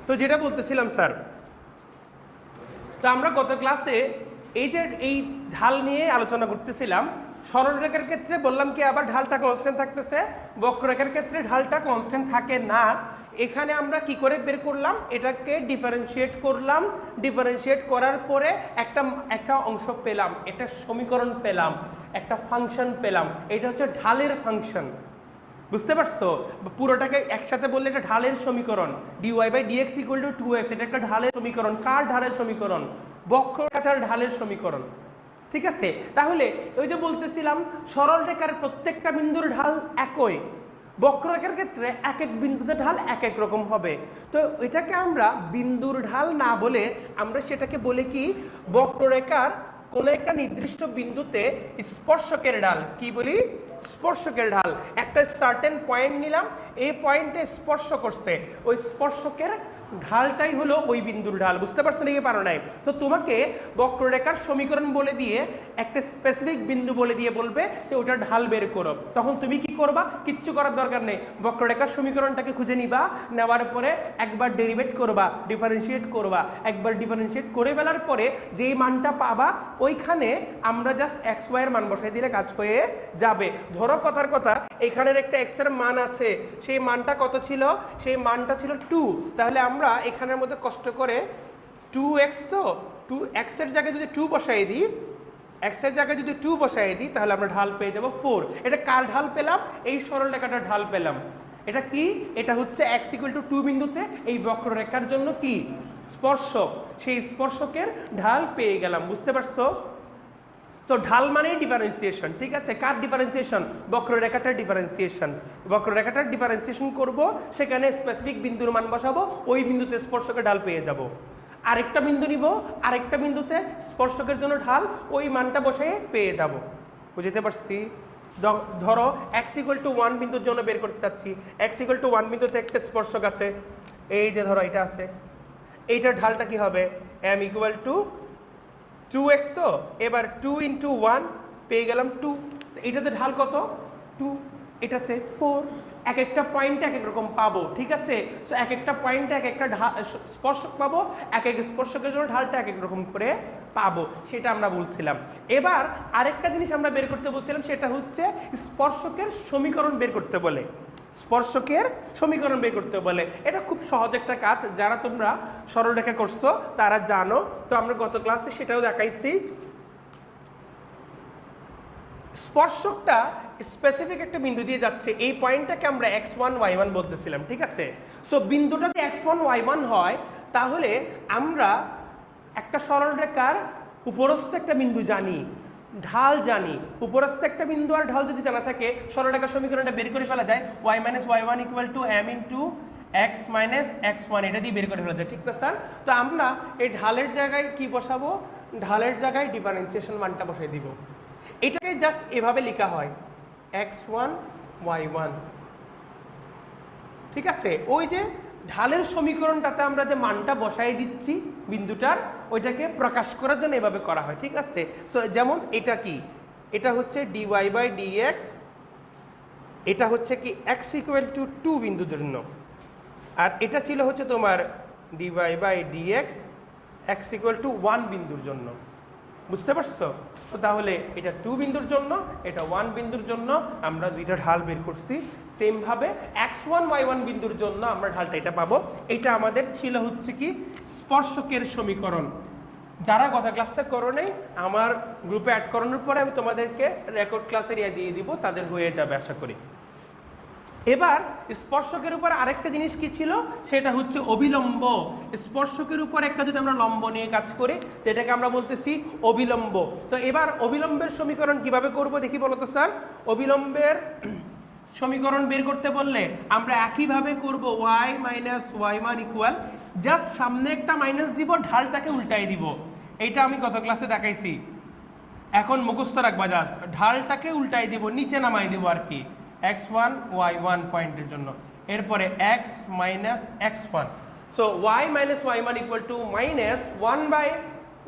তো যেটা বলতেছিলাম স্যার, তো আমরা গত ক্লাসে এই ঢাল নিয়ে আলোচনা করতেছিলাম। সরলরেখার ক্ষেত্রে বললাম কি আবার ঢালটা কনস্ট্যান্ট থাকতেছে, বক্ররেখার ক্ষেত্রে ঢালটা কনস্ট্যান্ট থাকে না। এখানে আমরা কি করে বের করলাম, এটাকে ডিফারেন্সিয়েট করলাম, ডিফারেন্সিয়েট করার পরে একটা অংশ পেলাম, একটা সমীকরণ পেলাম, একটা ফাংশন পেলাম। এটা হচ্ছে ঢালের ফাংশন। বুঝতে পারছো? পুরোটাকে একসাথে বললে এটা ঢালের সমীকরণ, dy/dx = 2x। এটা একটা ঢালের সমীকরণ। কার ঢালের সমীকরণ? বক্ররেখার ঢালের সমীকরণ। ঠিক আছে, তাহলে ওই যে বলতেছিলাম সরল রেখার প্রত্যেকটা বিন্দুর ঢাল একই, বক্ররেখার ক্ষেত্রে এক এক বিন্দুতে ঢাল এক এক রকম হবে। তো এটাকে আমরা বিন্দুর ঢাল না বলে আমরা সেটাকে বলি কি, বক্ররেখার কোনো একটা নির্দিষ্ট বিন্দুতে স্পর্শকের ঢাল। কি বলি? স্পর্শকের ঢাল। একটা সার্টেন পয়েন্ট নিলাম, এই পয়েন্টে স্পর্শ করছে, ওই স্পর্শকের ঢালটাই হলো ওই বিন্দুর ঢাল। বুঝতে পারছো নাকি পারো নাই? তো তোমাকে বক্ররেখার সমীকরণ বলে দিয়ে একটা স্পেসিফিক বিন্দু বলে দিয়ে বলবে যে ওটা ঢাল বের করো, তখন তুমি কি করবা? কিচ্ছু করার দরকার নেই, বক্ররেখার সমীকরণটাকে খুঁজে নিবা, নেওয়ার পরে একবার ডেরিভেট করবা, ডিফারেন্সিয়েট করবা, একবার ডিফারেন্সিয়েট করে ফেলার পরে যেই মানটা পাবা ওইখানে আমরা জাস্ট এক্স ওয়াই এর মান বসাই দিলে কাজ হয়ে যাবে। ধরো কথার কথা, এখানের একটা এক্স এর মান আছে, সেই মানটা কত ছিল? সেই মানটা ছিল 2। তাহলে আমরা এখানের মধ্যে কষ্ট করে 2x, তো 2x এর জায়গায় যদি 2 বসাই দিই, x এর জায়গায় যদি 2 বসাই দিই তাহলে আমরা ঢাল পেয়ে যাব 4। এটা কার ঢাল পেলাম? এই সরল রেখাটার ঢাল পেলাম। এটা কি? এটা হচ্ছে x = 2 বিন্দুতে এই বক্ররেখার জন্য কি স্পর্শক, সেই স্পর্শকের ঢাল পেয়ে গেলাম। বুঝতে পারছো? সো ঢাল মানেই ডিফারেন্সিয়েশন। ঠিক আছে, কার ডিফারেন্সিয়েশন? বক্ররেখাটার ডিফারেন্সিয়েশন। বক্ররেখাটার ডিফারেন্সিয়েশন করব, সেখানে স্পেসিফিক বিন্দুর মান বসাবো, ওই বিন্দুতে স্পর্শকের ঢাল পেয়ে যাব। আরেকটা বিন্দু নিব, আরেকটা বিন্দুতে স্পর্শকের জন্য ঢাল, ওই মানটা বসে পেয়ে যাব। বুঝতে পারছি? ধরো x = 1 বিন্দুর জন্য বের করতে চাচ্ছি। x = 1 বিন্দুতে একটা স্পর্শক আছে, এই যে ধরো এটা আছে, এইটার ঢালটা কি হবে? m = 2x। তো এবার 2 × 1 পেয়ে গেলাম 2। এটাতে ঢাল কত? 2, এটাতে 4। এক একটা পয়েন্টে এক এক রকম পাবো। ঠিক আছে, সো এক একটা পয়েন্টে এক একটা স্পর্শক পাবো, এক এক স্পর্শকের জন্য ঢালটা এক এক রকম করে পাবো, সেটা আমরা বলছিলাম। এবার আরেকটা জিনিস আমরা বের করতে বলছিলাম, সেটা হচ্ছে স্পর্শকের সমীকরণ বের করতে বলে। স্পর্শকের সমীকরণ বের করতে বলে। এটা খুব সহজ একটা কাজ, যারা তোমরা সরলরেখা করছো তারা জানো। তো আমরা গত ক্লাসে সেটাও দেখাইছি। স্পর্শকটা স্পেসিফিক একটা বিন্দু দিয়ে যাচ্ছে, এই পয়েন্টটাকে আমরা x1 y1 বলতেছিলাম। ঠিক আছে, সো বিন্দুটা যদি x1 y1 হয়, তাহলে আমরা একটা সরলরেখার উপরস্থ একটা বিন্দু জানি, ঢাল জানি। উপরস্থ একটা বিন্দু আর ঢাল যদি জানা থাকে, সরলরেখার সমীকরণটা বের করে ফেলা যায়। y - y1 = m × x - x1, এটা দিয়ে বের করে ফেলা যায়। ঠিক না স্যার? তো আমরা এই ঢালের জায়গায় কি বসাবো? ঢালের জায়গায় ডিফারেন্সিয়েশন মানটা বসাই দিব। এটাকে জাস্ট এভাবে লেখা হয় x1 y1। ঠিক আছে, ওই যে ঢালের সমীকরণটাতে আমরা যে মানটা বসাই দিচ্ছি বিন্দুটার, ওইটাকে প্রকাশ করার জন্য এভাবে করা হয়। ঠিক আছে, সো যেমন এটা কি, এটা হচ্ছে dy/dx, এটা হচ্ছে কি x = 2 বিন্দুর জন্য, আর এটা ছিল হচ্ছে তোমার dy/dx x = 1 বিন্দুর জন্য। বুঝতে পারছো? তো তাহলে এটা 2 বিন্দুর জন্য, এটা 1 বিন্দুর জন্য আমরা দুইটা ঢাল বের করছি। সেম ভাবে x1 y1 বিন্দুর জন্য আমরা ঢালটা এটা পাবো। এটা আমাদের ছিল হচ্ছে কি স্পর্শকের সমীকরণ। যারা গত ক্লাসটা করো নাই, আমার গ্রুপে অ্যাড করানোর পরে আমি তোমাদেরকে রেকর্ড ক্লাসের ইয়ে দিয়ে দিব, তাদের হয়ে যাবে আশা করি। এবার স্পর্শকের উপর আরেকটা জিনিস কি ছিল, সেটা হচ্ছে অবিলম্ব। স্পর্শকের উপর একটা যদি আমরা লম্ব নিয়ে কাজ করি, যেটাকে আমরা বলতেছি অবিলম্ব। তো এবার অবিলম্বের সমীকরণ কিভাবে করব দেখি বলো তো স্যার। অবিলম্বের সমীকরণ বের করতে বললে আমরা একইভাবে করব, y - y1 = জাস্ট সামনে একটা মাইনাস দিব, ঢালটাকে উল্টাই দিব। এইটা আমি গত ক্লাসে দেখাইছি, এখন মুখস্থ রাখবা। জাস্ট ঢালটাকে উল্টাই দিব, নিচে নামাই দিব আর কি, x1 y1 পয়েন্টের জন্য। এরপরে x - x1, so y - y1 = -1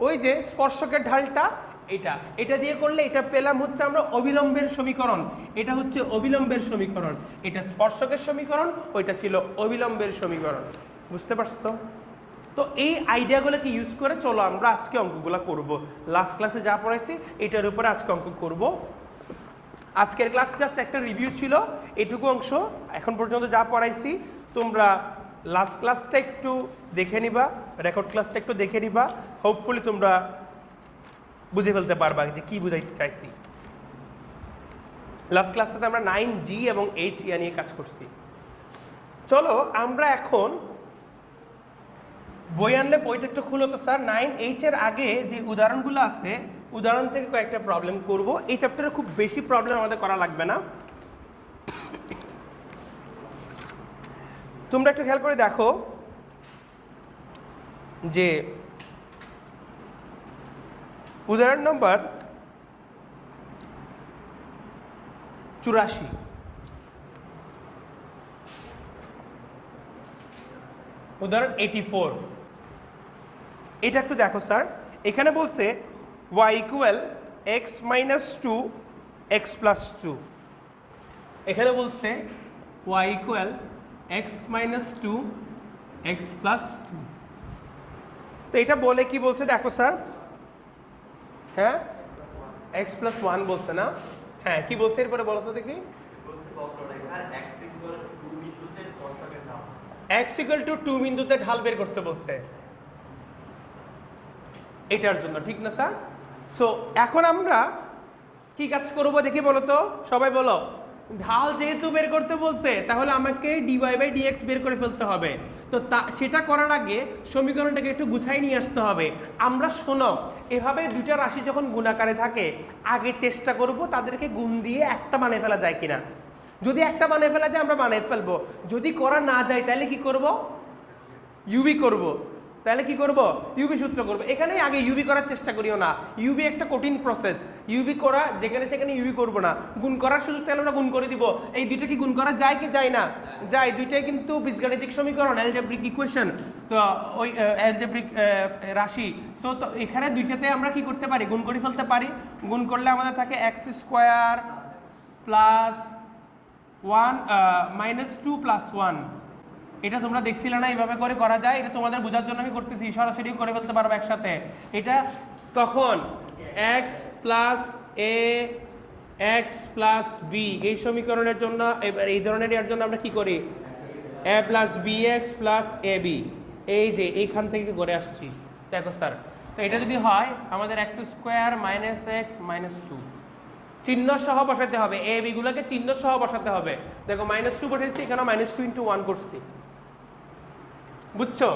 ওই যে স্পর্শকের ঢালটা, এটা দিয়ে করলে এটা পেলাম হচ্ছে আমরা অবিলম্বের সমীকরণ। এটা হচ্ছে অবিলম্বের সমীকরণ, এটা স্পর্শকের সমীকরণ, ওইটা ছিল অবিলম্বের সমীকরণ। বুঝতে পারছো? তো এই আইডিয়াগুলোকে ইউজ করে চলো আমরা আজকে অঙ্কগুলো করব। লাস্ট ক্লাসে যা পড়াইছি এটার উপরে আজকে অঙ্ক করব। আজকের ক্লাস জাস্ট একটা রিভিউ ছিল, এটুকু অংশ। এখন পর্যন্ত যা পড়াইছি তোমরা লাস্ট ক্লাসটা একটু দেখে নিবা, রেকর্ড ক্লাসটা একটু দেখে নিবা, হোপফুলি তোমরা বুঝে ফেলতে পারবা যে কি বুঝাইতে চাইছি। লাস্ট ক্লাসটাতে আমরা 9G এবং H নিয়ে কাজ করছি। চলো আমরা এখন বই আনলে বইটা একটু খুলো তো স্যার। 9H এর আগে যে উদাহরণগুলো আছে উদাহরণ থেকে কয়েকটা প্রবলেম করব। এই চ্যাপ্টারে খুব বেশি প্রবলেম আমাদের করা লাগবে না। তোমরা একটু খেয়াল করে দেখো যে উদাহরণ নম্বর 84, উদাহরণ 84। এটা একটু দেখো স্যার, এখানে বলছে y equal x minus 2 x plus 2। এখানে বলছে y equal x minus 2 x plus 2। তো এটা বলে কি বলছে দেখো স্যার, হ্যাঁ x প্লাস 1 বলছে না? হ্যাঁ কি বলছে এরপরে বলো তো দেখি। x ইকুয়াল টু 2 বিন্দুতে ঢাল বের করতে বলছে এটার জন্য, ঠিক না স্যার? সো এখন আমরা কি কাজ করব দেখি বলো তো, সবাই বলো। ঢাল যেহেতু বের করতে বলছে তাহলে আমাকে dy/dx বের করে ফেলতে হবে। তো সেটা করার আগে সমীকরণটাকে একটু গুছাই নিয়ে আসতে হবে। আমরা শোনো, এভাবে দুইটা রাশি যখন গুণাকারে থাকে আগে চেষ্টা করব তাদেরকে গুণ দিয়ে একটা বানিয়ে ফেলা যায় কিনা। যদি একটা বানিয়ে ফেলা যায় আমরা বানিয়ে ফেলবো, যদি করা না যায় তাহলে কি করব? ইউবি করব। তাহলে কি করব? ইউবি সূত্র করব। এখানে আগে ইউবি করার চেষ্টা করিও না, ইউবি একটা কঠিন প্রসেস। ইউবি করা যেখানে সেখানে ইউবি করব না, গুণ করার সুযোগ তাহলে আমরা গুণ করে দিব। এই দুইটা কি গুণ করা যায় কি যায় না? যায়। দুইটাই কিন্তু বীজগাণিতিক সমীকরণ, অ্যালজেব্রিক ইকুয়েশন, তো ওই অ্যালজেব্রিক রাশি। সো তো এখানে দুইটাতে আমরা কি করতে পারি? গুণ করে ফেলতে পারি। গুণ করলে আমাদের থাকে x square plus 1 minus 2 plus 1। এটা তোমরা দেখছিলে না এইভাবে করে করা যায়? এটা তোমাদের বোঝার জন্য আমি করতেছি, সরাসরি করে ফেলতে পারবো একসাথে। এটা তখন x plus a x plus b এই সমীকরণের জন্য, এবার এই ধরনের এর জন্য আমরা কি করি? a plus bx plus ab, এই যে এইখান থেকে করে আসছি। দেখো স্যার, তো এটা যদি হয় আমাদের x square minus x minus 2 চিহ্ন সহ বসাতে হবে, এ বি গুলোকে চিহ্ন সহ বসাতে হবে। দেখো -2 বসাইছি, এখানে -2 × 1 করছি। বুঝছো?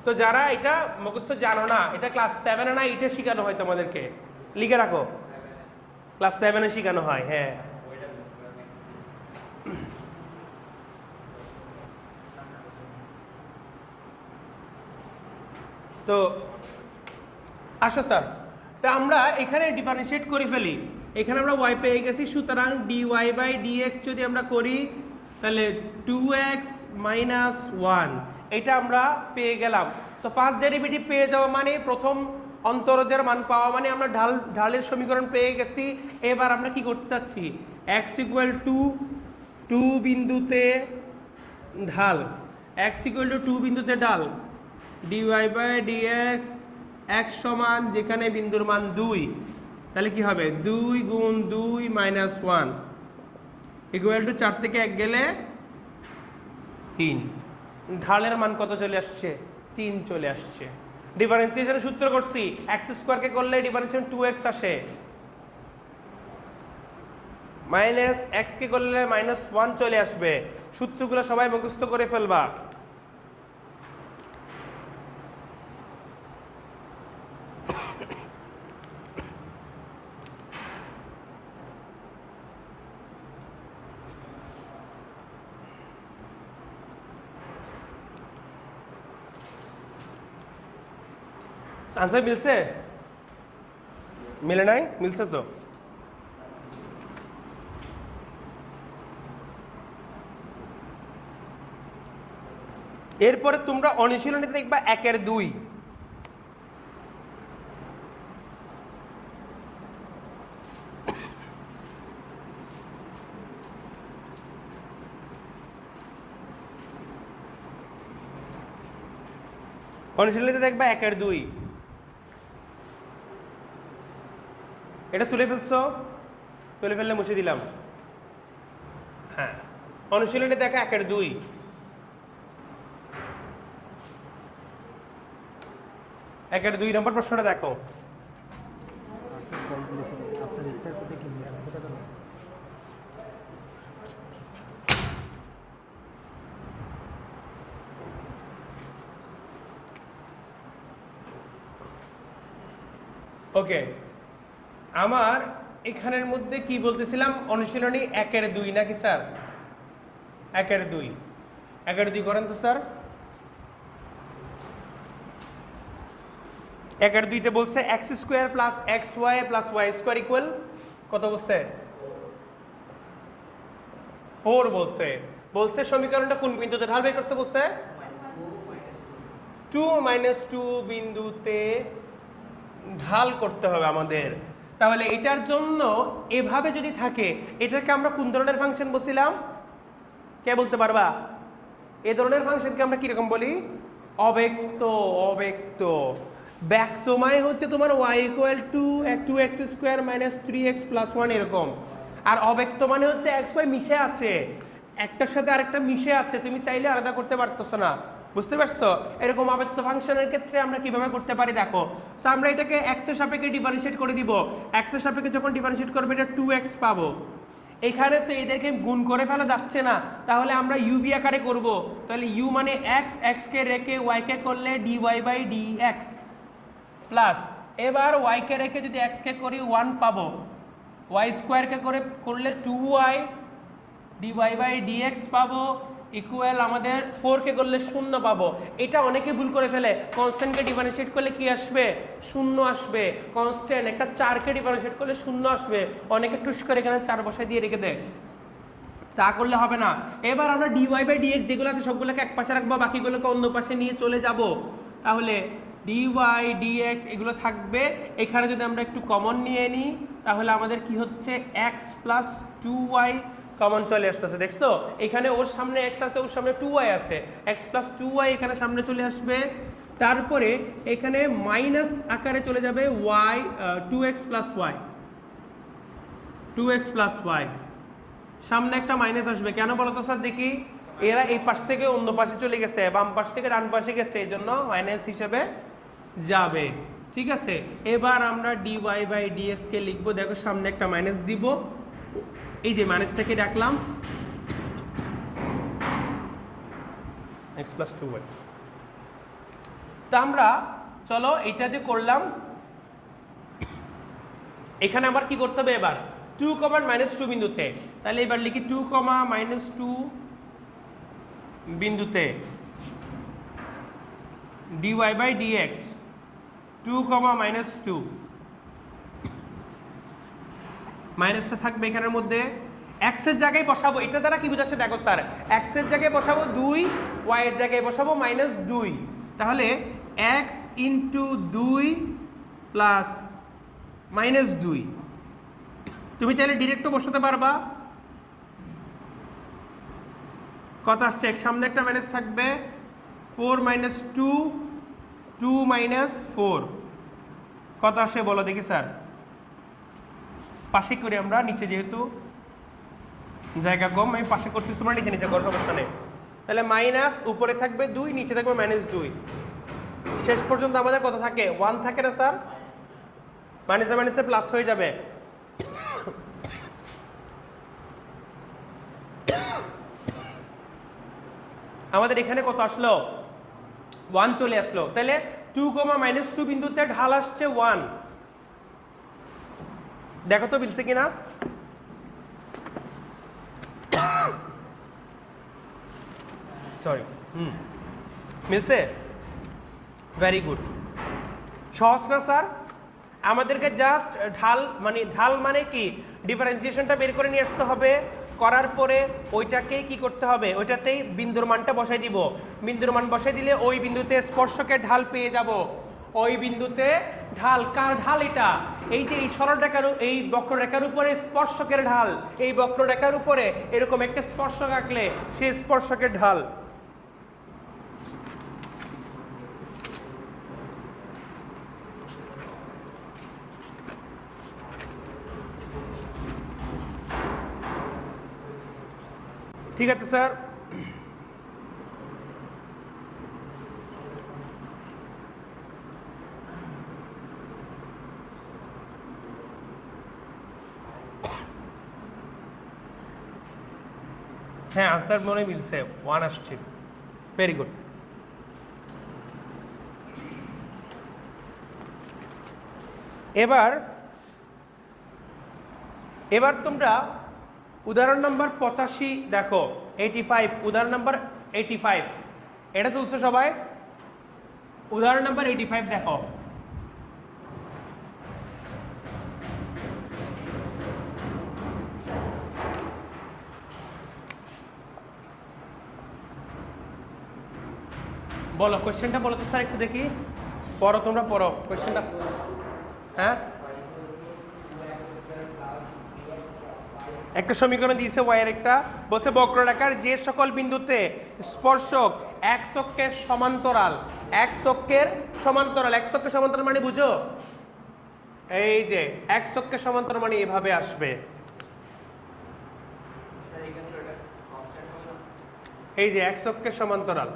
তো যারা এটা মুখস্থ জানো না, এটা ক্লাস 7 না 8 এ শেখানো হয় তোমাদেরকে, লিখে রাখো, ক্লাস 7 এ শেখানো হয়। হ্যাঁ তো আসো স্যার, তা আমরা এখানে ডিফারেন্সিয়েট করে ফেলি। এখানে আমরা y পেয়ে গেছি, সুতরাং dy/dx যদি আমরা করি তাহলে 2x মাইনাস 1 এটা আমরা পেয়ে গেলাম। সো ফার্স্ট ডেরিভেটিভ পেয়ে যাওয়া মানে প্রথম অন্তরজের মান পাওয়া মানে আমরা ঢালের সমীকরণ পেয়ে গেছি। এবার আমরা কি করতে চাচ্ছি? x ইকুয়াল টু 2 বিন্দুতে ঢাল, x ইকুয়াল টু 2 বিন্দুতে ঢাল dy/dx x সমান যেখানে বিন্দুর মান 2, তাহলে কি হবে? 2 গুণ 2 মাইনাস 1 ইকুয়াল টু 4 থেকে 1 গেলে 3। ঢালের মান কত চলে আসছে? 3 চলে আসছে। ডিফারেন্সিয়েশনের সূত্র করছি, x স্কয়ারকে করলে ডিফারেন্সিয়েশন 2x আসে, মাইনাস x কে করলে -1 চলে আসবে। সূত্রগুলো সবাই মুখস্থ করে ফেলবা। आंसर मिलसे मिले नहीं मिलसे तो এরপরে তোমরা অনুশীলনীতে দেখবা 1/2। অনুশীলনীতে দেখবা 1/2। এটা তুলে ফেলছো, তুলে ফেললে মুছে দিলাম। হ্যাঁ, অনুশীলনে দেখা 1/2। 1/2 নম্বর প্রশ্নটা দেখো। ওকে, আমার এখানের মধ্যে কি বলতেছিলাম, অনুশীলনী 1/2 নাকি স্যার? 1/2। 1/2 করেন তো স্যার। 1/2 বলছে x² plus xy plus y² equal কত বলছে? 4 বলছে। বলছে সমীকরণটা কোন বিন্দুতে ঢাল বের করতে বলছে? 2 - 2 বিন্দুতে ঢাল করতে হবে আমাদের। তাহলে এটার জন্য এভাবে যদি থাকে, এটাকে আমরা কোন ধরনের ফাংশন বলছিলাম? কে বলতে পারবা? এই ধরনের ফাংশনকে আমরা কিরকম বলি? অব্যক্ত। অব্যক্ত। ব্যক্তময় হচ্ছে তোমার y = 2x² - 3x + 1 এরকম। আর অব্যক্ত মানে হচ্ছে xy মিশে আছে, একটার সাথে আরেকটা মিশে আছে, তুমি চাইলে আলাদা করতে পারতেছো না। বুঝতে পারছো? এরকম অব্যক্ত ফাংশনের ক্ষেত্রে আমরা কিভাবে করতে পারি দেখো। সো আমরা এটাকে x এর সাপেক্ষে ডিফারেন্সিয়েট করে দিব। x এর সাপেক্ষে যখন ডিফারেন্সিয়েট করবে এটা 2x পাবো। এখানে তো এদেরকে গুণ করে ফেলা যাচ্ছে না, তাহলে আমরা u আকারে করব। তাহলে u মানে x, x কে রেখে y কে করলে dy/dx প্লাস, এবার y কে রেখে যদি x কে করি 1 পাবো, y² কে করলে 2y dy/dx পাবো ইকুয়াল আমাদের 4 কে করলে 0 পাবো। এটা অনেকে ভুল করে ফেলে, কনস্ট্যান্টকে ডিফারেন্সিয়েট করলে কি আসবে? 0 আসবে। কনস্ট্যান্ট একটা 4 কে ডিফারেন্সিয়েট করলে 0 আসবে, অনেকে টুস করে এখানে 4 বসায় দিয়ে রেখে দেয়, তা করলে হবে না। এবার আমরা dy/dx যেগুলো আছে সবগুলোকে এক পাশে রাখবো, বাকিগুলোকে অন্য পাশে নিয়ে চলে যাব। তাহলে dy/dx এগুলো থাকবে। এখানে যদি আমরা একটু কমন নিয়ে নিই তাহলে আমাদের কি হচ্ছে x + 2y কমন চলে আসতেছে। দেখছো এখানে ওর সামনে x আছে, ওর সামনে 2y আছে, x + 2y এখানে সামনে চলে আসবে। তারপরে এখানে মাইনাস আকারে চলে যাবে y 2x + y, 2x + y সামনে একটা মাইনাস আসবে। কেন বলো তো স্যার দেখি? এরা এই পাশ থেকে অন্য পাশে চলে গেছে, বাম পাশ থেকে ডান পাশে গেছে, এই জন্য মাইনাস হিসেবে যাবে। ঠিক আছে, এবার আমরা dy/dx কে লিখবো। দেখো সামনে একটা মাইনাস দিব, এই যে মাইনাসটাকে রাখলাম x + 2y। তা আমরা চলো এটা যে করলাম, এখানে আবার কি করতে হবে? এবার 2, -2 বিন্দুতে, তাহলে এবার লিখি 2, -2 বিন্দুতে dy/dx 2, -2 মাইনাসটা থাকবে এখানের মধ্যে। x এর জায়গায় বসাবো, এটা দ্বারা কি বোঝাচ্ছে দেখো স্যার, x এর জায়গায় বসাবো 2, y এর জায়গায় বসাবো -2। তাহলে x × 2 + -2। তুমি চাইলে ডিরেক্টও বসাতে পারবা। কত আসছে? সামনে একটা মাইনাস থাকবে, 4 - 2, 2 - 4 কত আসে বলো দেখি স্যার? পাশে করে আমরা, নিচে যেহেতু জায়গা কম আমি পাশে করতেছি, তোমরা নিচে নিচে করো, সমস্যা নেই। তাহলে মাইনাস উপরে থাকবে 2, নিচে থাকবে -2। শেষ পর্যন্ত আমাদের কত থাকে? 1 থাকে না স্যার? মাইনাসে মাইনাসে প্লাস হয়ে যাবে। আমাদের এখানে কত আসলো? 1 চলে আসলো। তাহলে 2, -2 বিন্দুতে ঢাল আসছে 1। দেখো তো মিলছে কিনা? সরি, মিলছে? Very good. সহজ না স্যার? আমাদেরকে জাস্ট ঢাল মানে কি, ডিফারেন্সিয়েশনটা বের করে নিয়ে আসতে হবে। করার পরে ওইটাকেই কি করতে হবে? ওইটাতেই বিন্দুর মানটা বসাই দিব। বিন্দুর মান বসাই দিলে ওই বিন্দুতে স্পর্শকের ঢাল পেয়ে যাব। ওই বিন্দুতে ঢাল, কার ঢাল এটা? এই যে এই সরলরেখার, এই বক্ররেখার উপরে স্পর্শকের ঢাল, এই বক্ররেখার উপরে এরকম একটা স্পর্শক আঁকলে সেই স্পর্শকের ঢাল। ঠিক আছে স্যার। হ্যাঁ আনসার মনে মিলছে, 1 আসছে, ভেরি গুড। এবার তোমরা উদাহরণ নাম্বার 85 দেখো, 85, উদাহরণ নাম্বার 85 এটা তুলছো সবাই? উদাহরণ নাম্বার 85 দেখো। বলো কোয়েশ্চেনটা বলো তো স্যার একটু দেখি, পড়ো তোমরা পড়ো কোয়েশ্চেনটা। হ্যাঁ একটা সমীকরণ দিয়েছে ওয়াইয়ের, একটা বলছে বক্ররেখার যে সকল বিন্দুতে স্পর্শক এক অক্ষের সমান্তরাল, এক অক্ষের সমান্তরাল, এক অক্ষের সমান্তরাল মানে বুঝো, এই যে এক অক্ষের সমান্তরাল মানে এভাবে আসবে, এই যে এক অক্ষের সমান্তরাল,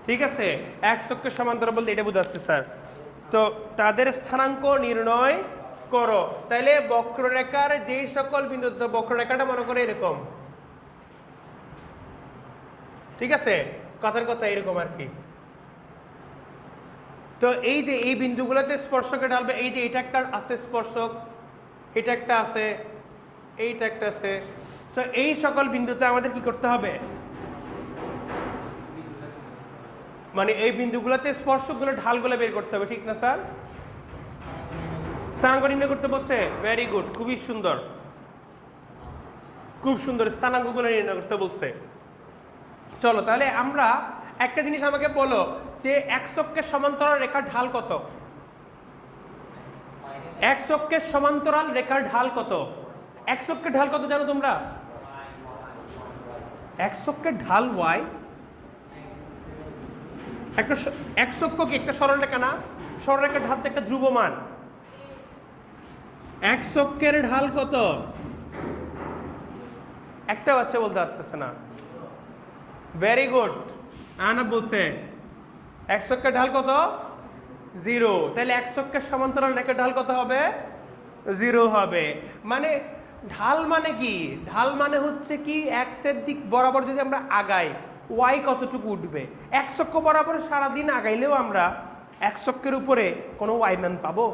ঠিক আছে? এক অক্ষের সমান্তরাল বলতে এটা বোঝাচ্ছে স্যার। তো তাদের স্থানাঙ্ক নির্ণয় করো। তাইলে বক্ররেখার যে সকল বিন্দু, বক্ররেখাটা মনে করে এরকম, ঠিক আছে? কথার কথা এরকম আর কি। তো এই যে এই বিন্দুগুলোতে স্পর্শকে ঢালবে, এই যে এটা একটা আছে স্পর্শক, এটা একটা আছে, এইটা একটা আছে, তো এই সকল বিন্দুতে আমাদের কি করতে হবে, মানে এই বিন্দুগুলোতে স্পর্শকগুলো ঢালগুলো বের করতে হবে, ঠিক না স্যার? স্থানাঙ্ক নির্ণয় করতে বলছে, ভেরি গুড, খুবই সুন্দর, খুব সুন্দর, স্থানাঙ্কগুলো নির্ণয় করতে বলছে। চলো তাহলে আমরা একটা জিনিস আমাকে বলো যে এক অক্ষের সমান্তরাল রেখার ঢাল কত? এক অক্ষের সমান্তরাল রেখার ঢাল কত? এক অক্ষের ঢাল কত জানো তোমরা? এক অক্ষের ঢাল y। একটা এক অক্ষ কি একটা সরলরেখা না? সরলরেখার ঢাল তো একটা ধ্রুবমান। এক অক্ষের ঢাল কত? একটা বাচ্চা বলতে পারতেছে না। ভেরি গুড, আনা বলছে এক অক্ষের ঢাল কত? 0। তাহলে এক অক্ষের সমান্তরাল রেখার ঢাল কত হবে? 0 হবে। মানে ঢাল মানে কি? ঢাল মানে হচ্ছে কি এক্সের দিক বরাবর যদি আমরা আগাই ওয়াই কতটুকু উঠবে। এক অক্ষ বরাবর সারাদিন আগাইলেও আমরা এক অক্ষের উপরে কোনো ওয়াই মান পাবো?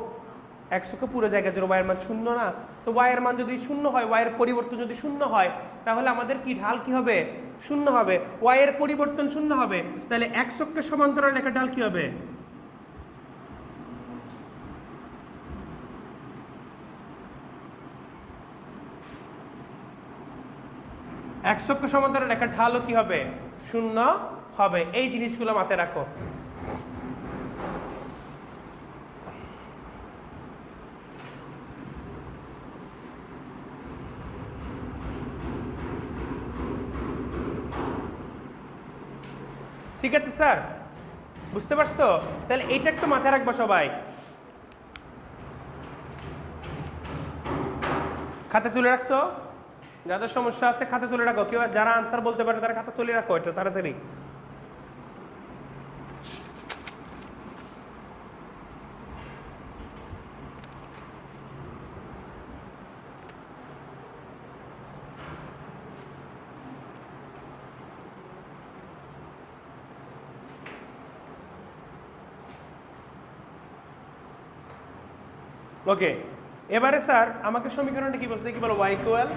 এক অক্ষ পুরো জায়গা জুড়ে ওয়াইয়ের মান 0 না? তো ওয়াইয়ের মান যদি 0 হয়, ওয়াইয়ের পরিবর্তন যদি 0 হয়, তাহলে আমাদের কি ঢাল কি হবে? 0 হবে। ওয়াইয়ের পরিবর্তন 0 হবে, তাহলে এক অক্ষের সমান্তরাল রেখার ঢাল কি হবে? এক অক্ষ সমান্তরাল রেখার ঢালও কি হবে? 0 হবে। এই জিনিসগুলো মাথায় রাখো। ঠিক আছে স্যার, বুঝতে পারছো? তাহলে এইটা একটু মাথায় রাখবো সবাই। খাতা তুলে রাখছো? যাদের সমস্যা আছে খাতা তুলে রাখো। কেউ যারা আনসার বলতে পারে তারা খাতা তুলে রাখো, এটা তাড়াতাড়ি। ওকে, এবারে স্যার আমাকে সমীকরণটা কি বলছে? কি বলো? y equal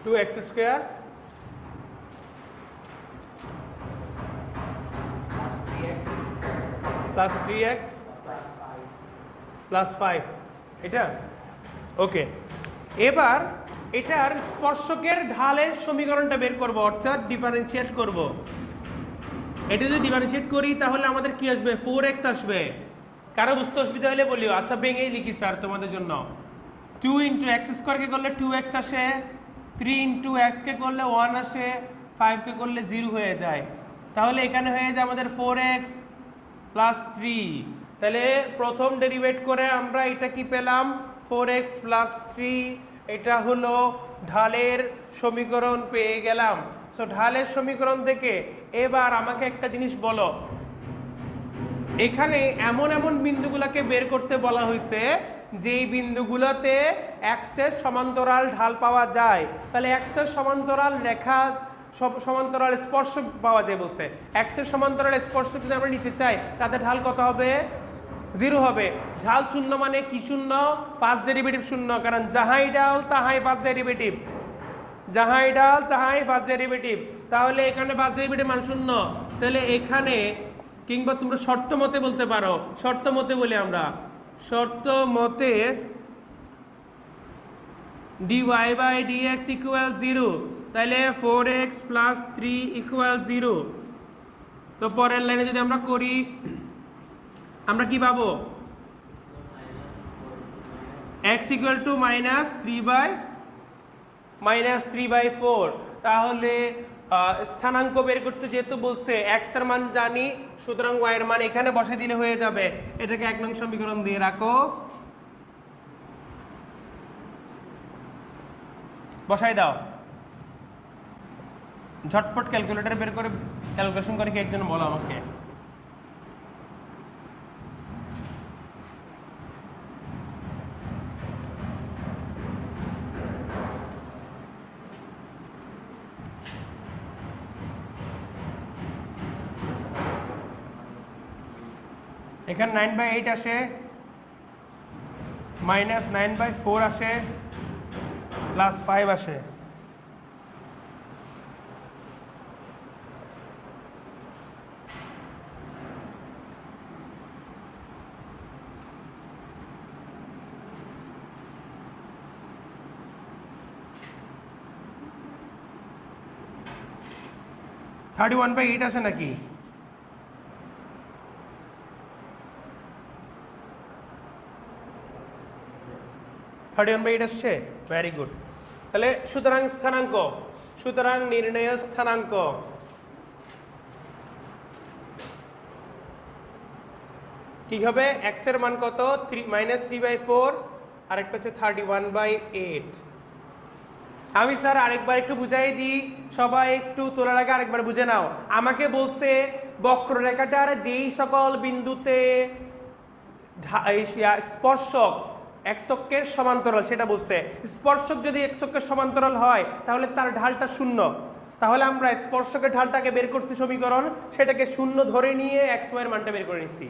2x square plus 3x plus 5, এটা ওকে। এবার এটার স্পর্শকের ঢালের সমীকরণটা বের করব, অর্থাৎ ডিফারেন্সিয়েট করব। এটা যদি ডিফারেন্সিয়েট করি তাহলে আমাদের কি আসবে? 4x আসবে। কারো বুঝতে অসুবিধা হলে বলিও। আচ্ছা ভেঙেই লিখি স্যার তোমাদের জন্য। 2 ইন্টু এক্স স্কোয়ারকে করলে 2x আসে, 3 ইন্টু এক্স কে করলে 1 আসে, 5 কে করলে 0 হয়ে যায়। তাহলে এখানে হয়ে যায় আমাদের 4x প্লাস 3। তাহলে প্রথম ডেরিভেট করে আমরা এটা কি পেলাম? 4x প্লাস 3 এটা হলো ঢালের সমীকরণ পেয়ে গেলাম। সো ঢালের সমীকরণ থেকে এবার আমাকে একটা জিনিস বলো, এখানে এমন এমন বিন্দুগুলোকে বের করতে বলা হয়েছে যেই বিন্দুগুলোতে এক্সের সমান্তরাল ঢাল পাওয়া যায়। তাহলে এক্সের সমান্তরাল রেখা সমান্তরাল স্পর্শ পাওয়া যায় বলছে। এক্সের সমান্তরাল স্পর্শ যদি আমরা নিতে চাই তাদের ঢাল কত হবে? 0 হবে। ঢাল শূন্য মানে কি শূন্য? ফার্স্ট ডেরিভেটিভ শূন্য, কারণ যাহাই ঢাল তাহাই ফার্স্ট ডেরিভেটিভ, যাহাই ঢাল তাহাই ফার্স্ট ডেরিভেটিভ। তাহলে এখানে ফার্স্ট ডেরিভেটিভ মান শূন্য। তাহলে এখানে, কিংবা তোমরা শর্ত মতে বলতে পারো, শর্ত মতে বলি আমরা, শর্ত মতে dy বাই dx ইকুয়াল 0, তাহলে 4x প্লাস 3 ইকুয়াল 0। তো পরের লাইনে যদি আমরা করি আমরা কি পাবো? x equal to -3/4। তাহলে স্থানাঙ্ক বের করতে যেহেতু বলছে x এর মান জানি, সুতরাং y এর মান এখানে বসাই দিলে হয়ে যাবে। এটাকে 1 নং সমীকরণ দিয়ে রাখো, বসাই দাও। ঝটপট ক্যালকুলেটর বের করে ক্যালকুলেশন করে কি একজন বলো আমাকে। এখানে 9/8 আসে, -9/4 আসে, +5 আসে। (31/8) আসে নাকি? আসছে, ভেরি গুড। তাহলে সুতরাং স্থানাঙ্ক, সুতরাং নির্ণয় স্থানাঙ্ক কি হবে? x এর মান কত? -3/4, আরেকটা হচ্ছে 31/8। আমি স্যার আরেকবার একটু বুঝাই দিই, সবাই একটু তোলার আগে আরেকবার বুঝে নাও। আমাকে বলছে বক্ররেখাটার যেই সকল বিন্দুতে স্পর্শক x অক্ষের সমান্তরাল সেটা বলছে। স্পর্শক যদি x অক্ষের সমান্তরাল হয় তাহলে তার ঢালটা শূন্য। তাহলে আমরা স্পর্শকের ঢালটাকে বের করছি সমীকরণ, সেটাকে শূন্য ধরে নিয়ে x y এর মানটা বের করে নিছি।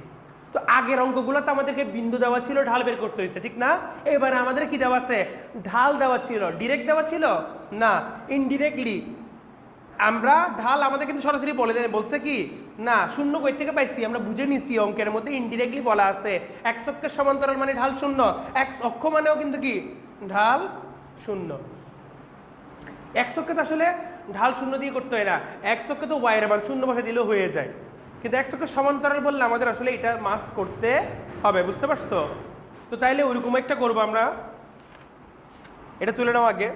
তো আগের অঙ্কগুলোতে আমাদেরকে বিন্দু দেওয়া ছিল, ঢাল বের করতে হয়েছে, ঠিক না? এবারে আমাদের কি দেওয়া আছে? ঢাল দেওয়া ছিল। ডিরেক্ট দেওয়া ছিল না, ইনডিরেক্টলি আমরা ঢাল আমাদের কিন্তু সরাসরি বলে দেয়, বলছে কি না শূন্য কই থেকে পাইছি আমরা বুঝে নিছি, অঙ্কের মধ্যে ইনডিরেক্টলি বলা আছে x অক্ষের সমান্তরাল মানে ঢাল শূন্য, x অক্ষ মানেও কিন্তু কি ঢাল শূন্য। x অক্ষে তো আসলে ঢাল শূন্য দিয়ে করতে হয় না, x অক্ষে তো y এর মান শূন্য বসে দিলেও হয়ে যায়, কিন্তু x অক্ষের সমান্তরাল বললে আমাদের আসলে এটা মাস্ট করতে হবে, বুঝতে পারছো? তো তাইলে ওইরকম একটা করবো আমরা, এটা তুলে নাও আগে।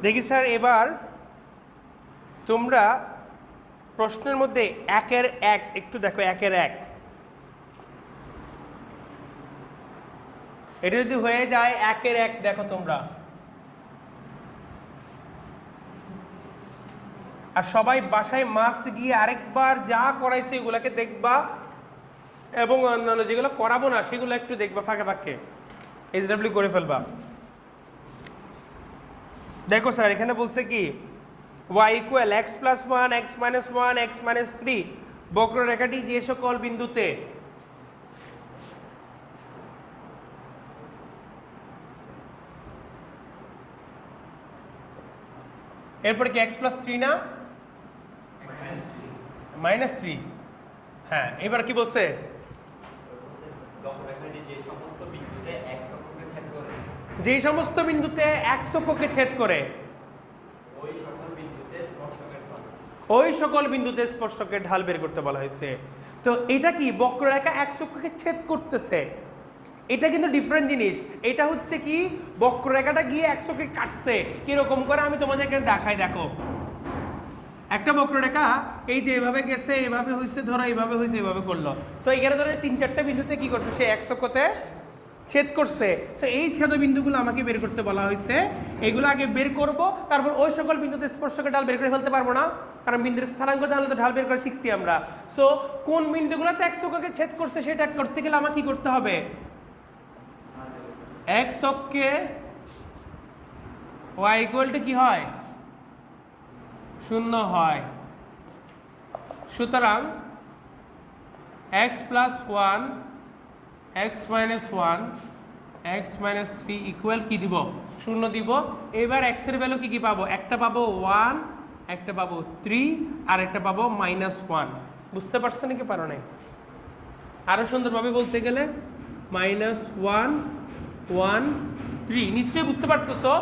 দেখি স্যার, এবার তোমরা প্রশ্নের মধ্যে 1-এর-1 একটু দেখো। 1-এর-1 এটা যদি হয়ে যায় 1-এর-1 দেখো তোমরা, আর সবাই বাসায় মাস্ট গিয়ে আরেকবার যা করাইছে এগুলাকে দেখবা, এবং অন্যান্য যেগুলো করাবো না সেগুলো একটু দেখবা, ফাঁকে ফাঁকে SW করে ফেলবা। দেখো স্যার, এখানে বলছে কি y = x + 1 x - 1 x - 3 বক্ররেখাটি যে সকল বিন্দুতে এরপর কি x + 3 না -3, হ্যাঁ, এবার কি বলছে? যে সমস্ত বিন্দুতে x অক্ষকে ছেদ করে ওই সকল বিন্দুতে স্পর্শকের ঢাল বের করতে বলা হয়েছে। তো এটা কি বক্ররেখা x অক্ষকে ছেদ করতেছে, এটা কিন্তু ডিফারেন্ট জিনিস। এটা হচ্ছে কি বক্ররেখাটা গিয়ে x অক্ষকে কাটছে। কিরকম করে আমি তোমাদেরকে দেখাই, দেখো একটা বক্ররেখা এই যে এভাবে গেছে, এভাবে হয়েছে, ধরো এইভাবে হয়েছে, এইভাবে করলো। তো এখানে ধরো 3-4টা বিন্দুতে কি করছে, সে x অক্ষতে ছেদ করছে। সো এই ছেদ বিন্দুগুলো আমাকে বের করতে বলা হয়েছে। এগুলো আগে বের করব, তারপর ওই সকল বিন্দুতে স্পর্শকের ঢাল বের করে ফেলতে পারবো না, কারণ বিন্দুর স্থানাঙ্ক জানলে তো ঢাল বের করে শিখছি আমরা। সো কোন বিন্দুগুলোতে x অক্ষকে ছেদ করছে সেটা করতে গেলে আমাকে কি করতে হবে, x অক্ষে y ইকুয়াল টু কি হয়, 0 হয়। সুতরাং x plus 1 x minus 1 x minus 3 equal কি দিব, 0 দিব। এবার x এর ভ্যালু কি কি পাবো, একটা পাবো 1, একটা পাবো 3, আর একটা পাবো -1। বুঝতে পারছো নাকি পারো নাই? আরো সুন্দরভাবে বলতে গেলে -1 1 3, নিশ্চয়ই বুঝতে পারতেছো।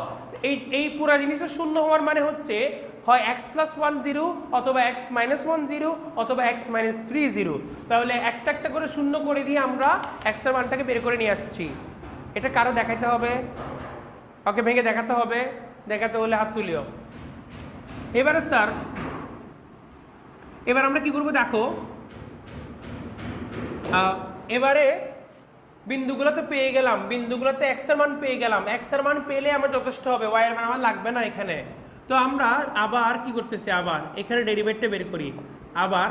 এই পুরো জিনিসটা 0 হওয়ার মানে হচ্ছে হয় x প্লাস 1 0, অথবা x মাইনাস 1 0, অথবা x মাইনাস 3 0। তাহলে একটা একটা করে 0 করে দিয়ে আমরা x এর মানটাকে বের করে নিয়ে আসছি। এটা কারো দেখাইতে হবে, ওকে ভেঙে দেখাতে হবে, দেখাতে হলে হাত তুলিও। এবারে স্যার, এবার আমরা কি করবো দেখো, এবারে বিন্দুগুলোতে পেয়ে গেলাম, বিন্দুগুলোতে x এর মান পেয়ে গেলাম। x এর মান পেলে আমার যথেষ্ট হবে, y এর মান আমার লাগবে না এখানে। তো আমরা আবার কি করতেছি, আবার এখানে ডেরিভেটিভটা বের করি। আবার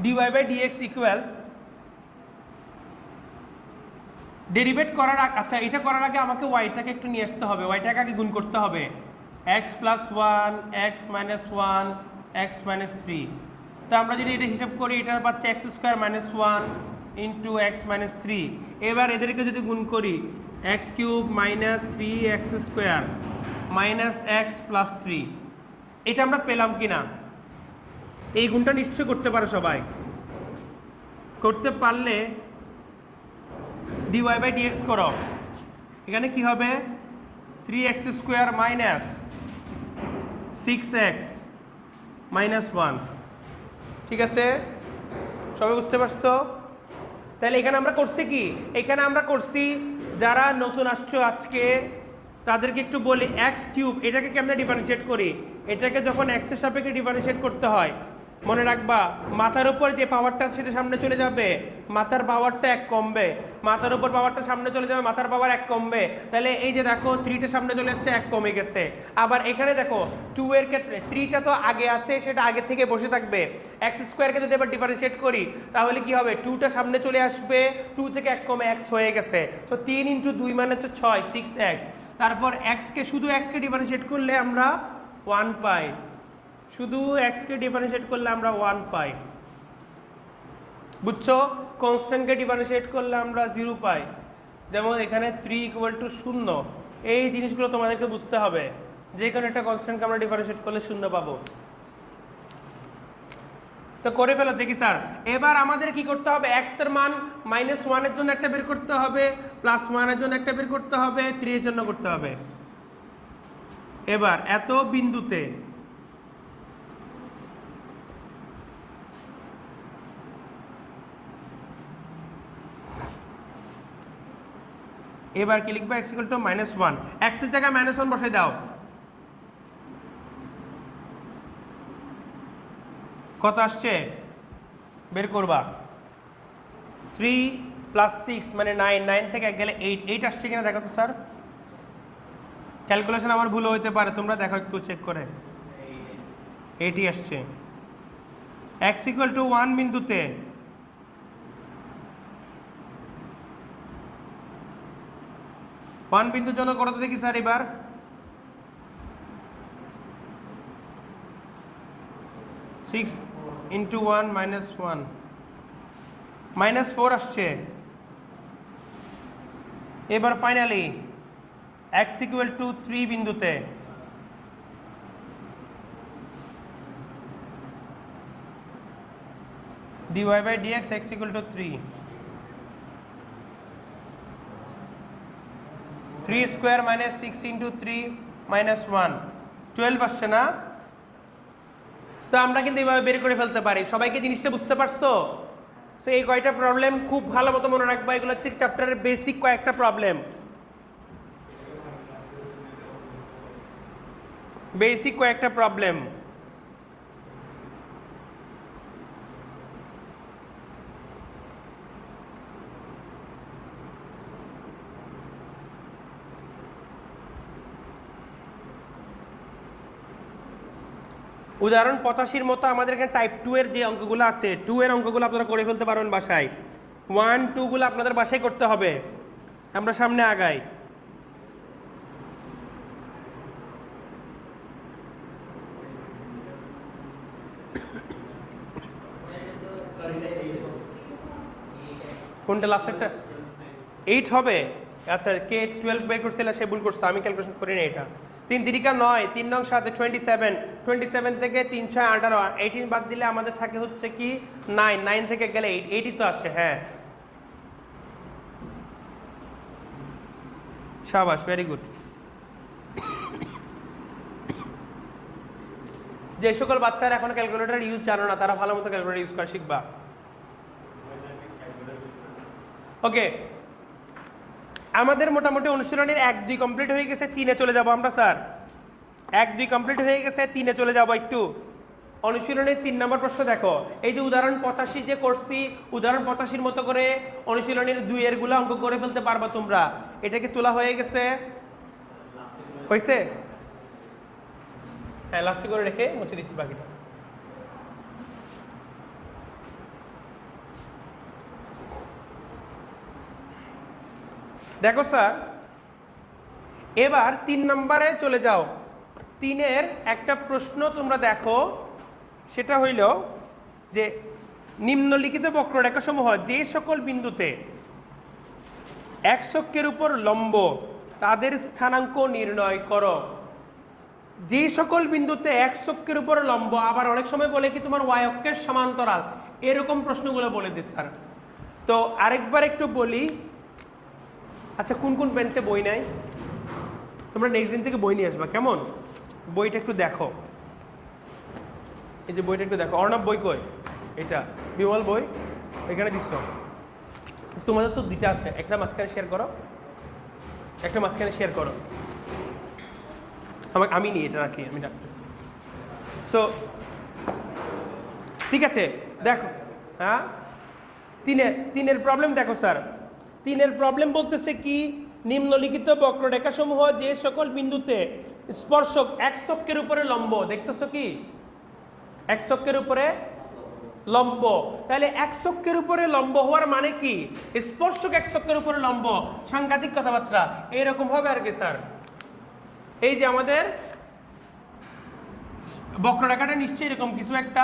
dy by dx equal, derivate করার আগে, আচ্ছা এটা করার আগে আমাকে ওয়াইটাকে একটু নিয়ে আসতে হবে, ওয়াইটাকে আগে গুণ করতে হবে। x plus 1 x minus 1 x minus 3। তো আমরা যদি এটা হিসাব করি, এটা পাচ্ছে x square minus 1 into x minus 3। এবার এদেরকে যদি গুণ করি, x cube minus 3x square minus x plus 3, এটা আমরা পেলাম কি না? এই গুণটা নিশ্চয় করতে পারো সবাই। করতে পারলে dy বাই dx করো, এখানে কি হবে 3x square minus 6x minus 1। ঠিক আছে, সবাই বুঝতে পারছো? তাহলে এখানে আমরা করছি কি, এখানে আমরা করছি, যারা নতুন আসছো আজকে তাদেরকে একটু বলি, x কিউব এটাকে কেমনে ডিফারেন্সিয়েট করি। এটাকে যখন x এর সাপেক্ষে ডিফারেন্সিয়েট করতে হয়, মনে রাখবা মাথার উপর যে পাওয়ারটা সেটা সামনে চলে যাবে, মাথার পাওয়ারটা 1 কমবে, মাথার উপর পাওয়ারটা সামনে চলে যাবে, মাথার পাওয়ার 1 কমবে। তাহলে এই যে দেখো 3টা সামনে চলে আসছে, 1 কমে গেছে। আবার এখানে দেখো 2 এর ক্ষেত্রে 3টা তো আগে আছে, সেটা আগে থেকে বসে থাকবে। x স্কোয়ারকে যদি এবার ডিফারেন্সিয়েট করি তাহলে কি হবে, 2টা সামনে চলে আসবে, 2 থেকে 1 কমে x হয়ে গেছে। তো 3 ইন্টু 2 মানে হচ্ছে 6, 6x। তারপর শুধু x কে ডিফারেন্সিয়েট করলে আমরা 1 পাই, শুধু x কে ডিফারেন্সিয়েট করলে আমরা 1 পাই। বুঝছো? কনস্ট্যান্টকে ডিফারেন্সিয়েট করলে আমরা 0 পাই। যেমন এখানে 3 ইকুয়াল টু 0। এই জিনিসগুলো তোমাদেরকে বুঝতে হবে, যে কোনো একটা কনস্ট্যান্টকে আমরা ডিফারেন্সিয়েট করলে 0 পাবো। তো করে ফেলো দেখি স্যার। এবার আমাদের কি করতে হবে, x এর মান -1 এর জন্য একটা বের করতে হবে, +1 এর জন্য একটা বের করতে হবে, 3 এর জন্য করতে হবে। এবার এত বিন্দুতে এবার কি লিখবা, x ইকুয়াল টু -1, x এর জায়গায় -1 বসাই দাও। কত আসছে বের করবা, 3 + 6 মানে 9, 9 থেকে 1 গেলে 8, 8 আসছে কিনা দেখো তো স্যার। ক্যালকুলেশন আমার ভুল হইতে পারে, তোমরা দেখো একটু চেক করে। 8ই আসছে। x ইকুয়াল টু 1 বিন্দুতে বিন্দুর জন্য করো তো দেখি স্যার। এবার সিক্স ইন্টু 1 -1 -4 আসছে। এবার ফাইনালি x ইকুয়াল টু 3 বিন্দুতে dy by dx x equal to 3 3 square minus 6 into 3 minus 1 12 আসছে না? তো আমরা কিন্তু এইভাবে বের করে ফেলতে পারি। সবাইকে জিনিসটা বুঝতে পারছো? সো এই কয়টা প্রবলেম খুব ভালো মতো মনে রাখবা, এগুলো হচ্ছে চ্যাপ্টারের বেসিক কয়েকটা প্রবলেম, বেসিক কয়েকটা প্রবলেম। উদাহরণ 85 মতো আমাদের এখানে টাইপ 2 এর যে অঙ্কগুলো আছে, 2 এর অঙ্কগুলো আপনারা করে ফেলতে পারবেন বাসায়। 1 2 গুলো আপনাদের বাসায় করতে হবে। আমরা সামনে আগাই। কোনটা লাস্টেরটা? 8 হবে। আচ্ছা, কে 12 বের করছিল সে ভুল করছে, আমি ক্যালকুলেশন করি না। এটা 3 তিরিকা 9, 3 নং 7 27, 27 থেকে 3 6 18, 18 বাদ দিলে আমাদের থাকে হচ্ছে কি 9, 9 থেকে গেলে 8, 8ই তো আসে। হ্যাঁ, শাবাশ, ভেরি গুড। যে সকল বাচ্চারা এখন ক্যালকুলেটর ইউজ জানো না, তারা ভালো মতো ক্যালকুলেটর ইউজ করা শিখবা। ওকে, আমাদের মোটামুটি অনুশীলনের 1 2 কমপ্লিট হয়ে গেছে, 3-এ চলে যাব আমরা স্যার। 1 2 কমপ্লিট হয়ে গেছে, 3-এ চলে যাব। একটু অনুশীলনের 3 নম্বর প্রশ্ন দেখো। এই যে উদাহরণ 85 যে করছি, উদাহরণ 85-র মতো করে অনুশীলনের 2 এর গুলো অঙ্ক করে ফেলতে পারবা তোমরা। এটা কি তোলা হয়ে গেছে? হয়েছে? হ্যাঁ, লাস্টে করে রেখে মুছে দিচ্ছি বাকিটা। দেখো স্যার, এবার 3 নম্বরে চলে যাও। 3-এর একটা প্রশ্ন তোমরা দেখো, সেটা হইল যে নিম্নলিখিত বক্ররেখা সমূহ যে সকল বিন্দুতে x অক্ষের উপর লম্ব তাদের স্থানাঙ্ক নির্ণয় করো। যে সকল বিন্দুতে x অক্ষের উপর লম্ব, আবার অনেক সময় বলে কি তোমার y অক্ষের সমান্তরাল, এরকম প্রশ্নগুলো বলে দিই স্যার। তো আরেকবার একটু বলি। আচ্ছা, কোন কোন বেঞ্চে বই নাই? তোমরা নেক্সট দিন থেকে বই নিয়ে আসবা, কেমন? বইটা একটু দেখো, এই যে বইটা একটু দেখো। অর্ণব বই কই? এটা বিমল বই এখানে দিচ্ছ। তোমাদের তো 2টা আছে, একটা মাঝখানে শেয়ার করো, একটা মাঝখানে শেয়ার করো। আমি নিয়ে এটা রাখি, আমি রাখতেছি। সো ঠিক আছে, দেখো। হ্যাঁ, 3-এর প্রবলেম দেখো স্যার। 3-এর প্রবলেম বলতেছে কি, নিম্নলিখিত বক্ররেখা সমূহ যে সকল বিন্দুতে স্পর্শক x অক্ষের উপরে লম্ব, দেখতেছো কি x অক্ষের উপরে লম্ব, তাহলে x অক্ষের উপরে লম্ব হওয়ার মানে কি? স্পর্শক x অক্ষের উপরে লম্ব। সাংঘাতিক কথাবার্তা। এরকম হবে আর কি স্যার। এই যে আমাদের বক্ররেখাটা নিশ্চয়ই এরকম কিছু একটা,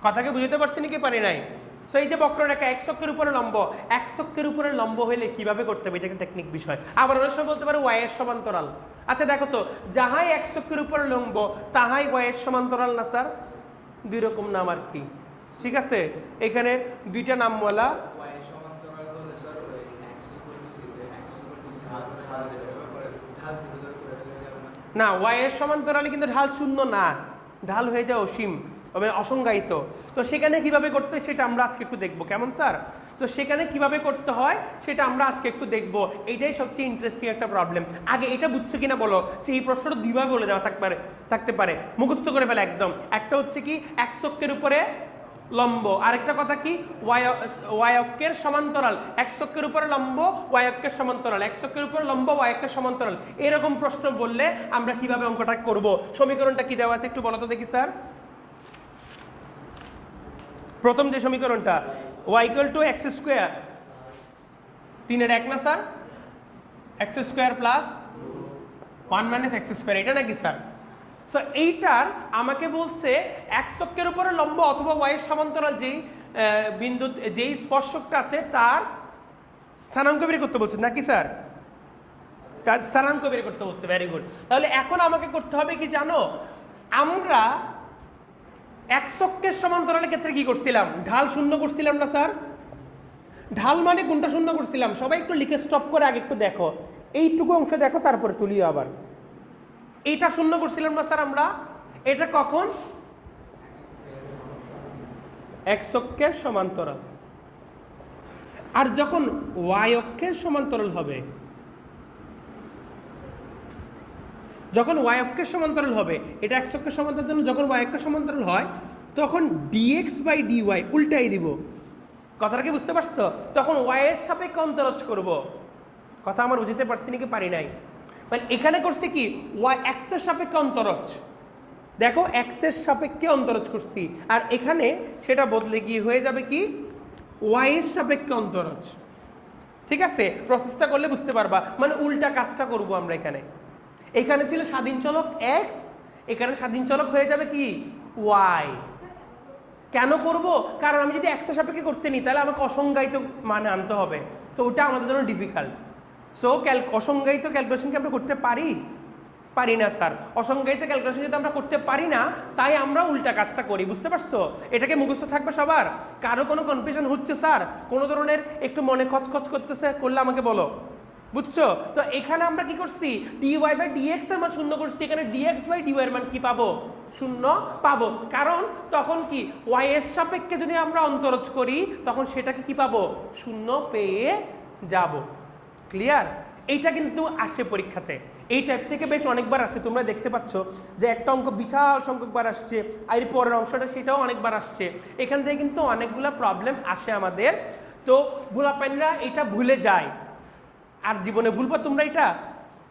কথাকে বুঝতে পারছি নাকি পারি নাই? সো এই যে বক্ররেখা x অক্ষের উপরে লম্ব, x অক্ষের উপরে লম্ব হইলে কিভাবে করতে হবে, এটা একটা টেকনিক বিষয়। আবার অনেক সময় বলতে পারে y এর সমান্তরাল। আচ্ছা দেখো তো, যাহাই x অক্ষের উপরে লম্ব তাহাই y এর সমান্তরাল না স্যার? 2 রকম নাম আর কি, ঠিক আছে? এখানে 2টা নাম বলা। না, y এর সমান্তরালে কিন্তু ঢাল 0 না, ঢাল হয়ে যায় অসীম, অসংজ্ঞায়িত। তো সেখানে কিভাবে করতে হয় সেটা আমরা আজকে একটু দেখবো, কেমন স্যার? তো সেখানে কিভাবে করতে হয় সেটা আমরা আজকে একটু দেখবো। এইটাই সবচেয়ে ইন্টারেস্টিং একটা প্রবলেম। আগে এটা বুঝছো কিনা বলো, যে এই প্রশ্নটা 2ভাবে বলে দেওয়া থাকতে পারে, মুখস্থ করে ফেলে একদম। একটা হচ্ছে কি x অক্ষের উপরে লম্ব, আরেকটা কথা কি y অক্ষের সমান্তরাল। x অক্ষের উপরে লম্ব, y অক্ষের সমান্তরাল, x অক্ষের উপরে লম্ব, y অক্ষের সমান্তরাল। এরকম প্রশ্ন বললে আমরা কিভাবে অঙ্কটা করব? সমীকরণটা কি দেওয়া আছে একটু বলো তো দেখি স্যার। প্রথম যে সমীকরণটা y = x স্কয়ার, 3-এর 1 না sir? x square plus 1 - x square, এটা নাকি স্যার? সো এইটার আমাকে বলছে x অক্ষের উপরে লম্ব অথবা y এর সমান্তরাল যেই বিন্দু, যেই স্পর্শকটা আছে তার স্থানাঙ্ক বের করতে বলছে নাকি স্যার? তার স্থানাঙ্ক বের করতে বলছে। Very good. তাহলে এখন আমাকে করতে হবে কি জানো, আমরা এক্স অক্ষের সমান্তরালের ক্ষেত্রে কি করছিলাম? ঢাল শূন্য করছিলাম না স্যার? ঢাল মানে কোনটা শূন্য করছিলাম? সবাই একটু লিখে স্টপ করে আগে একটু দেখো, এইটুকু অংশ দেখো, তারপরে তুলিও আবার। এইটা শূন্য করছিলাম না স্যার আমরা? এটা কখন? এক্স অক্ষের সমান্তরাল। আর যখন ওয়াই অক্ষের সমান্তরাল হবে, যখন ওয়াই অক্ষের সমান্তরাল হবে, এটা এক্স অক্ষের সমান্তরাল জন্য যখন ওয়াই অক্ষের সমান্তরাল হয়, তখন ডিএক্স বাই ডিওয়াই উল্টাই দিব। কথাটা কি বুঝতে পারছো? তখন ওয়াই এর সাপেক্ষে অন্তরজ করব। কথা আমার বুঝতে পারছি নাকি পারি নাই? মানে এখানে করছে কি, ওয়াই এক্স এর সাপেক্ষে অন্তরজ, দেখো এক্স এর সাপেক্ষে অন্তরজ করছি, আর এখানে সেটা বদলে গিয়ে হয়ে যাবে কি, ওয়াই এর সাপেক্ষে অন্তরজ। ঠিক আছে, প্রসেসটা করলে বুঝতে পারবা, মানে উল্টা কাজটা করব আমরা। এখানে এখানে ছিল স্বাধীন চলক এক্স, এখানে স্বাধীন চলক হয়ে যাবে কি, ওয়াই। কেন করব? কারণ আমি যদি এক্স এর সাপেক্ষে করতে নিই তাহলে আমাকে অসংজ্ঞায়িত মানে আনতে হবে, তো ওটা আমাদের জন্য ডিফিকাল্ট। সো অসংজ্ঞায়িত ক্যালকুলেশন কি আমরা করতে পারি? পারি না স্যার। অসংজ্ঞায়িত ক্যালকুলেশন যদি আমরা করতে পারি না, তাই আমরা উল্টা কাজটা করি। বুঝতে পারছো? এটাকে মুখস্থ থাকবে সবার। কারো কোনো কনফিউশন হচ্ছে স্যার, কোনো ধরনের একটু মনে খচখচ করতেছে, করলে আমাকে বলো। বুঝছো? তো এখানে আমরা কি করছি, ডিওয়াই বাই ডিএক্স এর মান শূন্য করছি, এখানে ডিএক্স বাই ডিওয়াই এর মান কি পাবো, শূন্য পাবো। কারণ তখন কি, ওয়াই এর সাপেক্ষে যদি আমরা অন্তরজ করি তখন সেটাকে কি পাবো, শূন্য পেয়ে যাব। ক্লিয়ার? এইটা কিন্তু আসে পরীক্ষাতে, এই টাইপ থেকে বেশ অনেকবার আসছে। তোমরা দেখতে পাচ্ছ যে একটা অঙ্ক বিশাল সংখ্যকবার আসছে, আর এর পরের অংশটা সেটাও অনেকবার আসছে। এখান থেকে কিন্তু অনেকগুলো প্রবলেম আসে আমাদের। তো ভোলাপাইনরা এটা ভুলে যায়, আর জীবনে ভুলবো তোমরা এটা।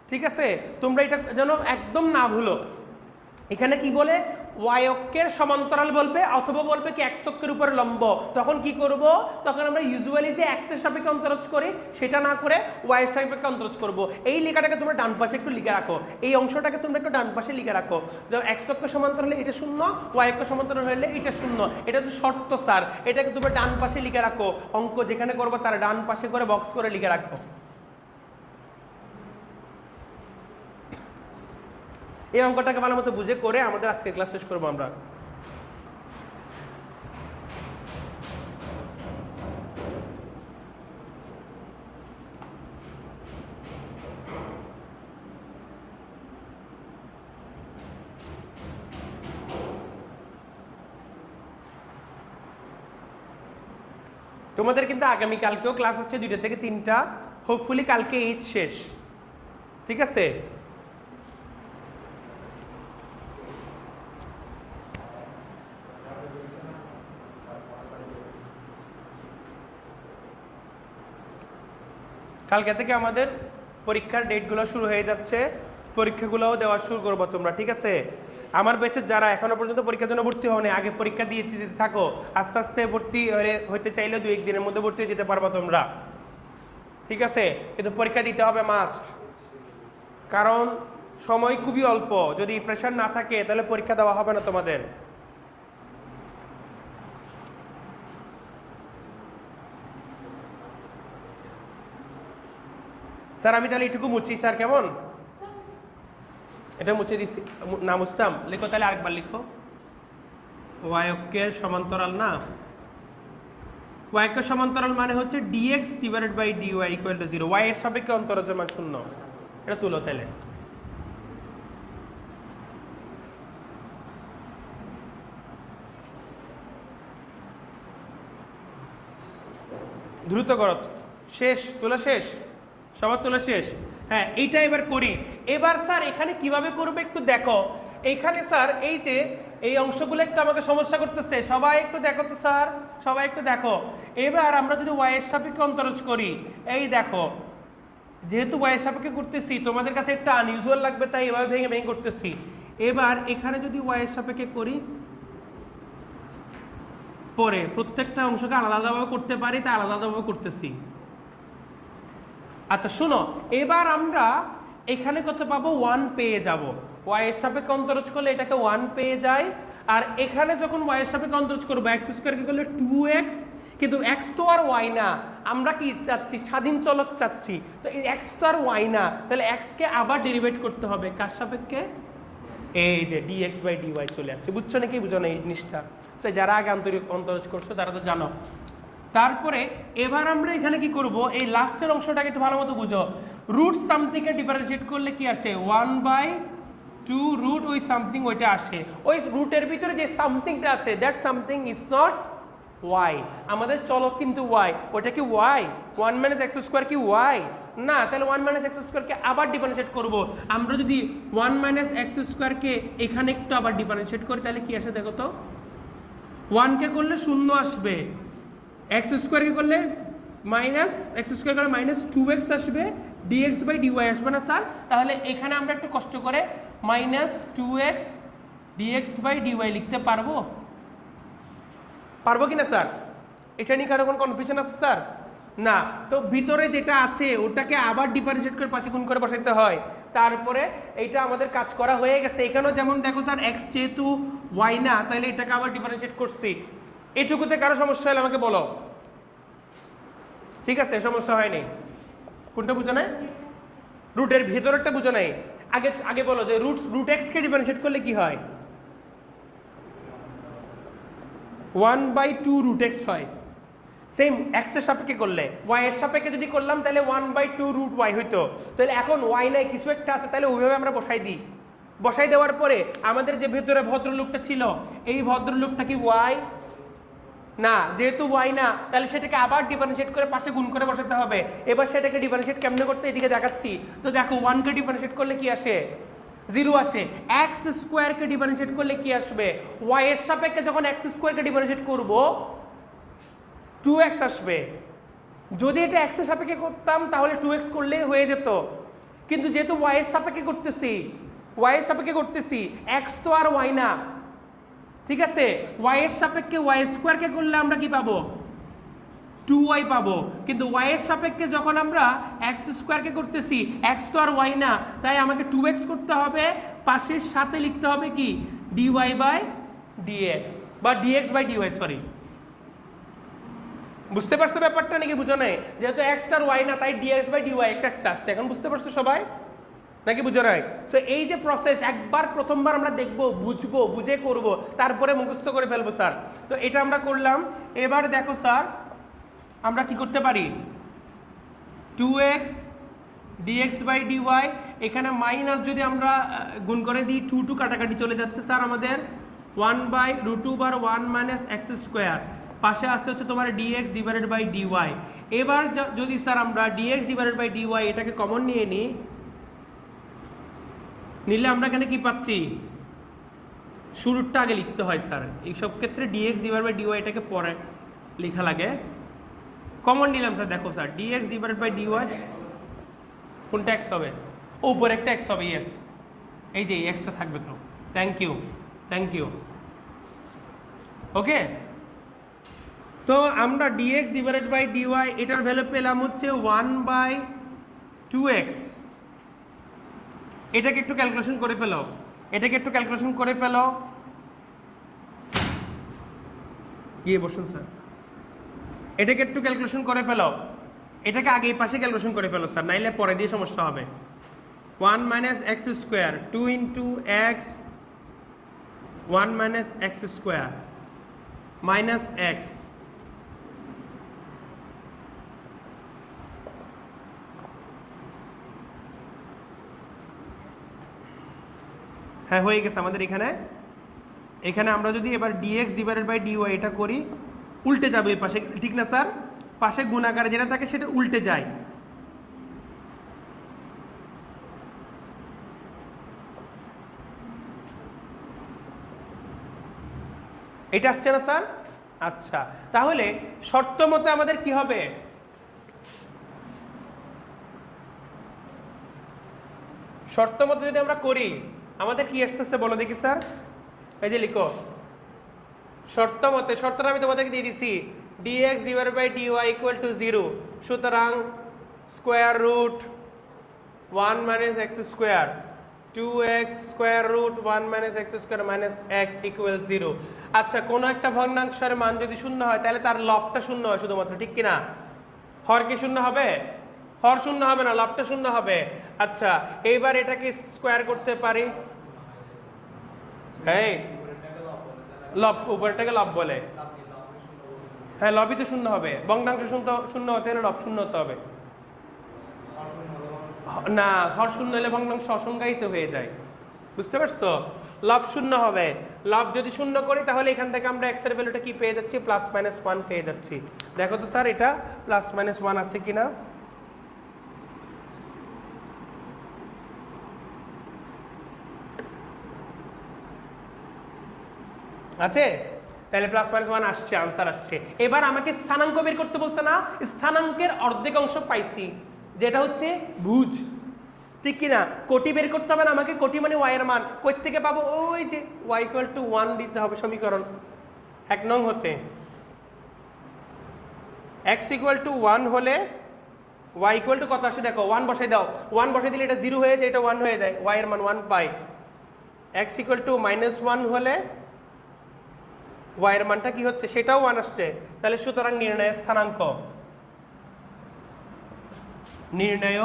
ঠিক আছে, তোমরা এটা যেন একদম না ভুলো। এখানে কি বলে, ওয়াই অক্ষের সমান্তরাল বলবে, অথবা বলবে কি এক্স অক্ষের উপরে লম্ব। তখন কি করব, তখন আমরা ইউজুয়ালি যে এক্স এর সাপেক্ষে অন্তরজ করি সেটা না করে ওয়াই এর সাপেক্ষে অন্তরজ করব। এই লেখাটাকে তোমরা ডান পাশে একটু লিখে রাখো, এই অংশটাকে তোমরা একটু ডান পাশে লিখে রাখো। যে এক্স অক্ষের সমান্তরাল হলে এটা শূন্য, ওয়াই অক্ষের সমান্তরাল হলে এটা শূন্য। এটা তো শর্ত স্যার, এটাকে তোমরা ডান পাশে লিখে রাখো। অঙ্ক যেখানে করবো তার ডান পাশে করে বক্স করে লিখে রাখো। এই অঙ্কটাকে ভালো মতো বুঝে করে আমাদের আজকের ক্লাস শেষ করবো আমরা। তোমাদের কিন্তু আগামীকালকেও ক্লাস হচ্ছে 2টা থেকে 3টা, হোপফুলি কালকে এইচ শেষ। ঠিক আছে, কালকে থেকে আমাদের পরীক্ষার ডেটগুলো শুরু হয়ে যাচ্ছে, পরীক্ষাগুলোও দেওয়া শুরু করবো তোমরা। ঠিক আছে, আমার ব্যাচের যারা এখনো পর্যন্ত পরীক্ষার জন্য ভর্তি হওনি, আগে পরীক্ষা দিয়ে দিতে থাকো। আস্তে আস্তে ভর্তি হইতে চাইলে 2-1 দিনের মধ্যে ভর্তি হয়ে যেতে পারবো তোমরা। ঠিক আছে, কিন্তু পরীক্ষা দিতে হবে মাস্ট, কারণ সময় খুবই অল্প। যদি প্রেশার না থাকে তাহলে পরীক্ষা দেওয়া হবে না তোমাদের। স্যার আমি তাহলে এটুকু মুছি স্যার, কেমন? এটা মুছে দিছি না, মুছতাম। লিখো তাহলে আরেকবার লিখো, ওয়াই অক্ষের সমান্তরাল না, ওয়াই অক্ষের সমান্তরাল মানে হচ্ছে dx divided by dy equal to 0। Y এর সাপেক্ষে অন্তরজের মান শূন্য। এটা তুলো তাহলে। দ্রুত করো, শেষ, তোলা শেষ, সবার তোলা শেষ। হ্যাঁ, এইটা এবার করি। এবার স্যার এখানে কিভাবে করবে একটু দেখো। এইখানে স্যার এই যে এই অংশগুলো একটু আমাকে সমস্যা করতেছে, সবাই একটু দেখো তো স্যার, সবাই একটু দেখো। এবার আমরা যদি ওয়াই এর সাপেক্ষে অন্তরজ করি, এই দেখো, যেহেতু ওয়াই এর সাপেক্ষে করতেছি তোমাদের কাছে একটা আনইউজুয়াল লাগবে, তাই এভাবে ভেঙে ভেঙে করতেছি। এবার এখানে যদি ওয়াই এর সাপেক্ষে করি, পরে প্রত্যেকটা অংশকে আলাদা আলাদাভাবে করতে পারি, তাই আলাদা আলাদাভাবে করতেছি। আচ্ছা শোনো, এবার আমরা এখানে কত পাবো, 1 পেয়ে যাব। ওয়াই এর সাপেক্ষে অন্তরজ করলে এটাকে 1 পেয়ে যায়। আর এখানে যখন ওয়াই এর সাপেক্ষে অন্তরজ করবো, এক্স স্কোয়ারকে করলে 2x, কিন্তু এক্স তো আর ওয়াই না, আমরা কি চাচ্ছি, স্বাধীন চলক চাচ্ছি। তো এই এক্স তো আর ওয়াই না, তাহলে এক্সকে আবার ডেরিভেট করতে হবে কার সাপেক্ষে, এই যে dx বাই dy চলে আসছে। বুঝছো নাকি বুঝো না এই জিনিসটা? সো যারা আগে অন্তরজ করছো তারা তো জানো। তারপরে এবার আমরা এখানে কি করব, এই লাস্টের অংশটাকে একটু ভালো মতো বুঝো। রুট সামথিংকে ডিফারেন্সিয়েট করলে কি আসে? 1/2 রুট ওই সামথিং ওইটা আসে। ওই রুটের ভিতরে যে সামথিংটা আছে that something is not y। আমাদের চলক কিন্তু y, ওটা কি y? 1 - x² কি y না? তাহলে 1 - x² কে আবার ডিফারেন্সিয়েট করব। আমরা যদি 1 - x² কে এখানে একটু আবার ডিফারেন্সিয়েট করি তাহলে কি আসে দেখো তো? 1 কে করলে 0 আসবে, x² কে করলে x² করলে -2x আসবে, dx বাই dy আসবে না স্যার? তাহলে এখানে আমরা একটু কষ্ট করে -2x dx বাই dy লিখতে পারবো? পারবো কিনা স্যার? এটা নিয়ে কারো কোনো কনফিউশন আছে স্যার? না। তো ভিতরে যেটা আছে ওটাকে আবার ডিফারেন্সিয়েট করে পাশে গুণ করে বসাইতে হয়। তারপরে এইটা আমাদের কাজ করা হয়ে গেছে। এখানেও যেমন দেখো স্যার x যেহেতু y না, তাহলে এটাকে আবার ডিফারেন্সিয়েট করছি। এটুকুতে কারো সমস্যা হলে আমাকে বলো। ঠিক আছে, সমস্যা হয়নি। কোনটা বুঝো নাই? রুটের ভিতরেরটা বুঝো নাই? আগে বলো যে রুট x কে ডিফারেন্সিয়েট করলে কি হয়? 1/2 রুট x হয়। সেম x এর সাপেক্ষে করলে, y এর সাপেক্ষে যদি করলাম তাহলে 1/2 রুট y হইতো। তাহলে এখন y নাই, কিছু একটা আছে, তাহলে ওইভাবে আমরা বসাই দিই। বসাই দেওয়ার পরে আমাদের যে ভেতরে ভদ্রলোকটা ছিল, এই ভদ্রলোকটা কি y না? যেহেতু y না, তাহলে সেটাকে আবার ডিফারেন্সিয়েট করে পাশে গুণ করে বসাতে হবে। এবার সেটাকে ডিফারেন্সিয়েট কেমনে করতে এদিকে দেখাচ্ছি। তো দেখো 1 কে ডিফারেন্সিয়েট করলে কি আসে? 0 আসে। x² কে ডিফারেন্সিয়েট করলে কি আসবে? y এর সাপেক্ষে যখন x² কে ডিফারেন্সিয়েট করব 2x আসবে। যদি এটা x এর সাপেক্ষে করতাম তাহলে 2x করলেই হয়ে যেত, কিন্তু যেহেতু y এর সাপেক্ষে করতেছি, x তো আর y না, ঠিক আছে? y এর সাপেক্ষে y² কে করলে আমরা কি পাবো? 2y পাবো। কিন্তু y এর সাপেক্ষে যখন আমরা x² কে করতেছি, x তো আর y না, তাই আমাকে 2x করতে হবে, পাশের সাথে লিখতে হবে কি? dy বাই dx বা dx বাই dy, সরি। বুঝতে পারছো ব্যাপারটা নাকি বুঝো নাই? যেহেতু x আর y না, তাই dx বাই dy একটা আসছে। এখন বুঝতে পারছো সবাই নাকি বুঝো নাই? সো এই যে প্রসেস, একবার প্রথমবার আমরা দেখবো, বুঝবো, বুঝে করব, তারপরে মুখস্থ করে ফেলবো স্যার। তো এটা আমরা করলাম। এবার দেখো স্যার, আমরা কি করতে পারি? 2x dx বাই dy, এখানে মাইনাস যদি আমরা গুণ করে দিই, 2 কাটাকাটি চলে যাচ্ছে স্যার আমাদের। 1/√1 - x², পাশে আসছে হচ্ছে তোমার dx ডিভাইডেড বাই dy। এবার যদি স্যার আমরা dx ডিভাইডেড বাই dy এটাকে কমন নিয়ে নিলে আমরা এখানে কি পাচ্ছি? শুরুটা আগে লিখতে হয় স্যার, এই সব ক্ষেত্রে dx ডিভাইডেড বাই dy এটাকে পরে লেখা লাগে। কমন নিলাম স্যার, দেখো sir dx divided by dy, কোনটা x হবে? উপরে একটা x হবে, ইয়েস, এই যে এক্সটা থাকবে তো। Thank you. ওকে, তো আমরা dx ডিভাইডেড বাই dy এটার ভ্যালু পেলাম হচ্ছে 1/2x। এটাকে একটু ক্যালকুলেশন করে ফেলো। গিয়ে বসুন স্যার। এটাকে একটু ক্যালকুলেশন করে ফেলো। এটাকে আগে এই পাশে ক্যালকুলেশন করে ফেলো স্যার, নাইলে পরে দিয়ে সমস্যা হবে। 1 - x², 2 × x, 1 - x² minus x। হ্যাঁ, হয়ে গেছে আমাদের এখানে আমরা যদি এবার dx ডিভাইডেড বাই dy এটা করি, উল্টে যাবে এই পাশে, ঠিক না স্যার? পাশে গুণাকারে যেটা থাকে সেটা উল্টে যায়। এটা আসছে না স্যার? আচ্ছা, তাহলে শর্ত মতে আমাদের কি হবে? শর্ত মতে যদি আমরা করি আমাদের কি আসতেছে বলো দেখি স্যার। এই যে লিখো, শর্ত মতে, শর্তটা আমি তোমাদেরকে দিয়ে দিছি, dx ডিভাইডেড বাই dy = 0। সুতরাং √1 - x², 2x √1 - x² - x = 0। আচ্ছা, কোনো একটা ভগ্নাংশের মান যদি শূন্য হয় তাহলে তার লবটা শূন্য হয় শুধুমাত্র, ঠিক কিনা? হর কি শূন্য হবে? হর শূন্য হবে না, লবটা শূন্য হবে। আচ্ছা, এইবার এটাকে স্কোয়ার করতে পারি। হ্যাঁ লব, উপরেরটাকে লব বলে। হ্যাঁ লবই তো শূন্য হবে, ভগ্নাংশ শূন্য হতে হলে লব শূন্য হতে হবে। না, হর শূন্য হলে ভগ্নাংশ অসংজ্ঞায়িত হয়ে যায়, বুঝতে পারছো? লব শূন্য হবে। লব যদি শূন্য করি তাহলে এখান থেকে আমরা এক্স এর ভ্যালুটা কি পেয়ে যাচ্ছি, +-1 পেয়ে যাচ্ছি। দেখো তো স্যার এটা +-1 আছে কিনা। আছে, তাহলে +-1 আসছে, আনসার আসছে। এবার আমাকে স্থানাঙ্ক বের করতে বলছে না, স্থানাঙ্কের অর্ধেক অংশ পাইছি যেটা হচ্ছে ভুজ, ঠিক কিনা? কোটি বের করতে হবে না আমাকে, কোটি মানে ওয়াই এর মান। কই থেকে পাবো? ওই যে y = 1 দিতে হবে সমীকরণ 1 নং হতে। x = 1 হলে y = কত আসে দেখো, 1 বসাই দাও। 1 বসাই দিলে এটা 0 হয়ে যায়, এটা 1 হয়ে যায়, y এর মান 1 পাই। x = -1 হলে y এর মানটা কি হচ্ছে, সেটাও 1 আসছে। তাহলে সুতরাং নির্ণয় স্থানাঙ্ক, নির্ণয়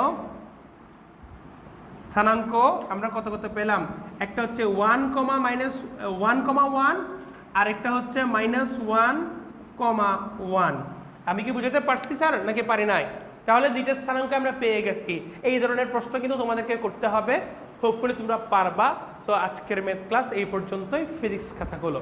স্থানাঙ্ক আমরা কত কত পেলাম, একটা হচ্ছে 1,-1,1 আর একটা হচ্ছে -1,1। আমি কি বুঝাতে পারছি স্যার নাকি পারি নাই? তাহলে দুইটা স্থানাঙ্ক আমরা পেয়ে গেছি। এই ধরনের প্রশ্ন কিন্তু তোমাদেরকে করতে হবে, হোপফুলি তোমরা পারবা। তো আজকের ম্যাথ ক্লাস এই পর্যন্তই। ফিজিক্স খাতাগুলো